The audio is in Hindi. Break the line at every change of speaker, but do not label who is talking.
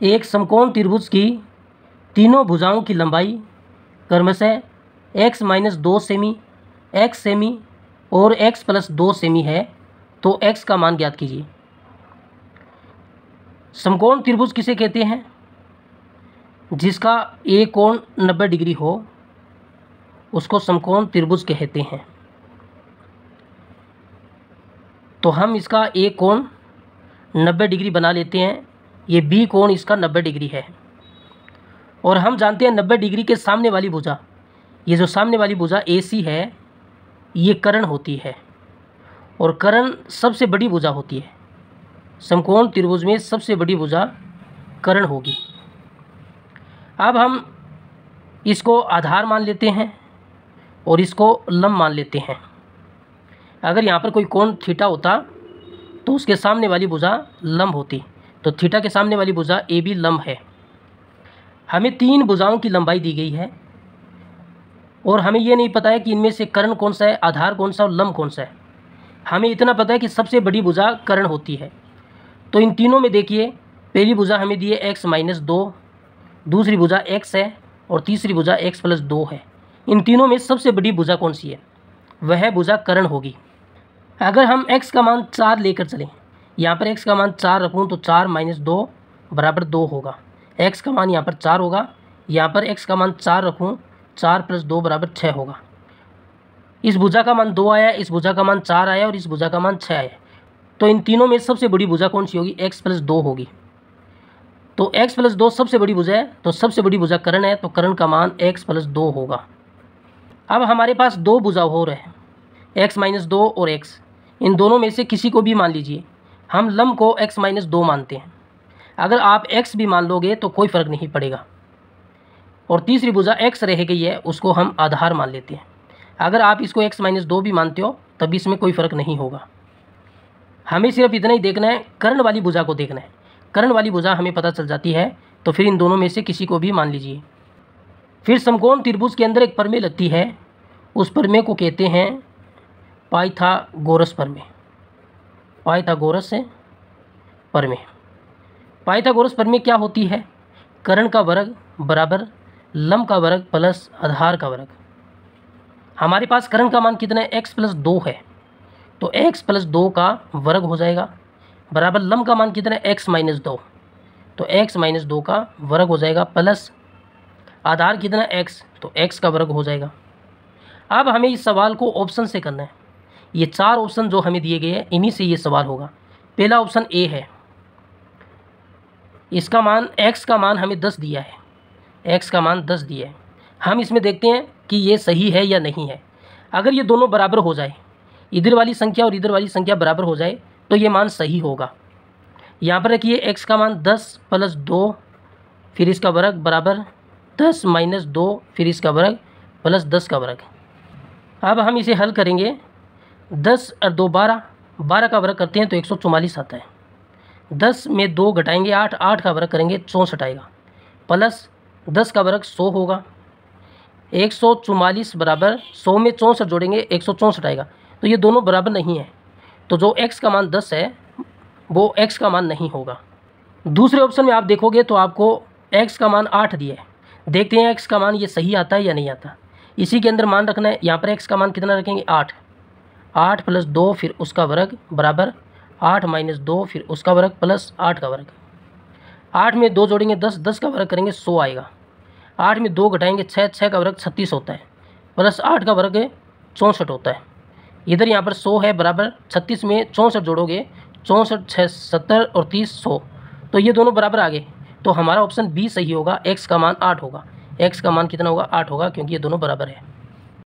एक समकोण त्रिभुज की तीनों भुजाओं की लंबाई क्रमशः x-2 सेमी, x सेमी और x+2 सेमी है, तो x का मान ज्ञात कीजिए। समकोण त्रिभुज किसे कहते हैं? जिसका ए कोण 90 डिग्री हो उसको समकोण त्रिभुज कहते हैं। तो हम इसका ए कोण 90 डिग्री बना लेते हैं। ये बी कोण इसका 90 डिग्री है और हम जानते हैं 90 डिग्री के सामने वाली भुजा, ये जो सामने वाली भुजा AC है, ये कर्ण होती है और कर्ण सबसे बड़ी भुजा होती है। समकोण त्रिभुज में सबसे बड़ी भुजा कर्ण होगी। अब हम इसको आधार मान लेते हैं और इसको लंब मान लेते हैं। अगर यहाँ पर कोई कोण थीटा होता तो उसके सामने वाली भुजा लंब होती, तो थीटा के सामने वाली भुजा AB लंब है। हमें तीन भुजाओं की लंबाई दी गई है और हमें ये नहीं पता है कि इनमें से कर्ण कौन सा है, आधार कौन सा और लंब कौन सा है। हमें इतना पता है कि सबसे बड़ी भुजा कर्ण होती है। तो इन तीनों में देखिए, पहली भुजा हमें दी है x-2, दूसरी भुजा x है और तीसरी भुजा x+2 है। इन तीनों में सबसे बड़ी भुजा कौन सी है? वह भुजा कर्ण होगी। अगर हम x का मान 4 लेकर चलें, यहाँ पर x का मान 4 रखूँ तो 4 - 2 बराबर 2 होगा। x का मान यहाँ पर 4 होगा, यहाँ पर x का मान 4 रखूँ, 4 + 2 बराबर 6 होगा। इस भुजा का मान 2 आया, इस भुजा का मान 4 आया और इस भुजा का मान 6 आया। तो इन तीनों में सबसे बड़ी भुजा कौन सी होगी? x+2 होगी। तो x+2 सबसे बड़ी भुजा है, तो सबसे बड़ी भुजा कर्ण है, तो कर्ण का मान x+2 होगा। अब हमारे पास दो भुजा हो रहे हैं, x-2 और x। इन दोनों में से किसी को भी मान लीजिए। हम लंब को x-2 मानते हैं। अगर आप x भी मान लोगे तो कोई फ़र्क नहीं पड़ेगा। और तीसरी भुजा x रह गई है, उसको हम आधार मान लेते हैं। अगर आप इसको x-2 भी मानते हो तब इसमें कोई फ़र्क नहीं होगा। हमें सिर्फ इतना ही देखना है, कर्ण वाली भुजा को देखना है। कर्ण वाली भुजा हमें पता चल जाती है, तो फिर इन दोनों में से किसी को भी मान लीजिए। फिर समकोण त्रिभुज के अंदर एक प्रमेय लगती है, उस प्रमेय को कहते हैं पाइथागोरस प्रमेय। पाइथागोरस प्रमेय। पाइथागोरस प्रमेय क्या होती है? कर्ण का वर्ग बराबर लंब का वर्ग प्लस आधार का वर्ग। हमारे पास कर्ण का मान कितना है? x+2 है, तो x+2 का वर्ग हो जाएगा बराबर लंब का मान कितना है? x-2, तो x-2 का वर्ग हो जाएगा प्लस आधार कितना है? x, तो x का वर्ग हो जाएगा। अब हमें इस सवाल को ऑप्शन से करना है। ये 4 ऑप्शन जो हमें दिए गए हैं, इन्हीं से ये सवाल होगा। पहला ऑप्शन ए है, इसका मान x का मान हमें 10 दिया है, x का मान 10 दिया है। हम इसमें देखते हैं कि ये सही है या नहीं है। अगर ये दोनों बराबर हो जाए, इधर वाली संख्या और इधर वाली संख्या बराबर हो जाए, तो ये मान सही होगा। यहाँ पर रखिए x का मान 10 + 2 फिर इसका वर्ग बराबर 10 - 2 फिर इसका वर्ग प्लस 10 का वर्ग। अब हम इसे हल करेंगे। 10 और 2 12, 12 का वर्ग करते हैं तो 144 आता है। 10 में 2 घटाएंगे 8, 8 का वर्ग करेंगे 64 आएगा, प्लस 10 का वर्ग 100 होगा। 144 बराबर 100 में 64 जोड़ेंगे 164 आएगा। तो ये दोनों बराबर नहीं है, तो जो x का मान 10 है वो x का मान नहीं होगा। दूसरे ऑप्शन में आप देखोगे तो आपको x का मान 8 दिया है। देखते हैं x का मान ये सही आता है या नहीं आता। इसी के अंदर मान रखना है। यहाँ पर x का मान कितना रखेंगे? 8, 8 + 2 फिर उसका वर्ग बराबर 8 - 2 फिर उसका वर्ग प्लस 8 का वर्ग। 8 में 2 जोड़ेंगे 10, 10 का वर्ग करेंगे 100 आएगा। 8 में 2 घटाएंगे 6, 6 का वर्ग 36 होता है, प्लस 8 का वर्ग 64 होता है। इधर यहाँ पर 100 है बराबर 36 में 64 जोड़ोगे 64, 6, 70 और 30 100, तो ये दोनों बराबर आ गए। तो हमारा ऑप्शन बी सही होगा, x का मान 8 होगा। x का मान कितना होगा? 8 होगा, क्योंकि ये दोनों बराबर है।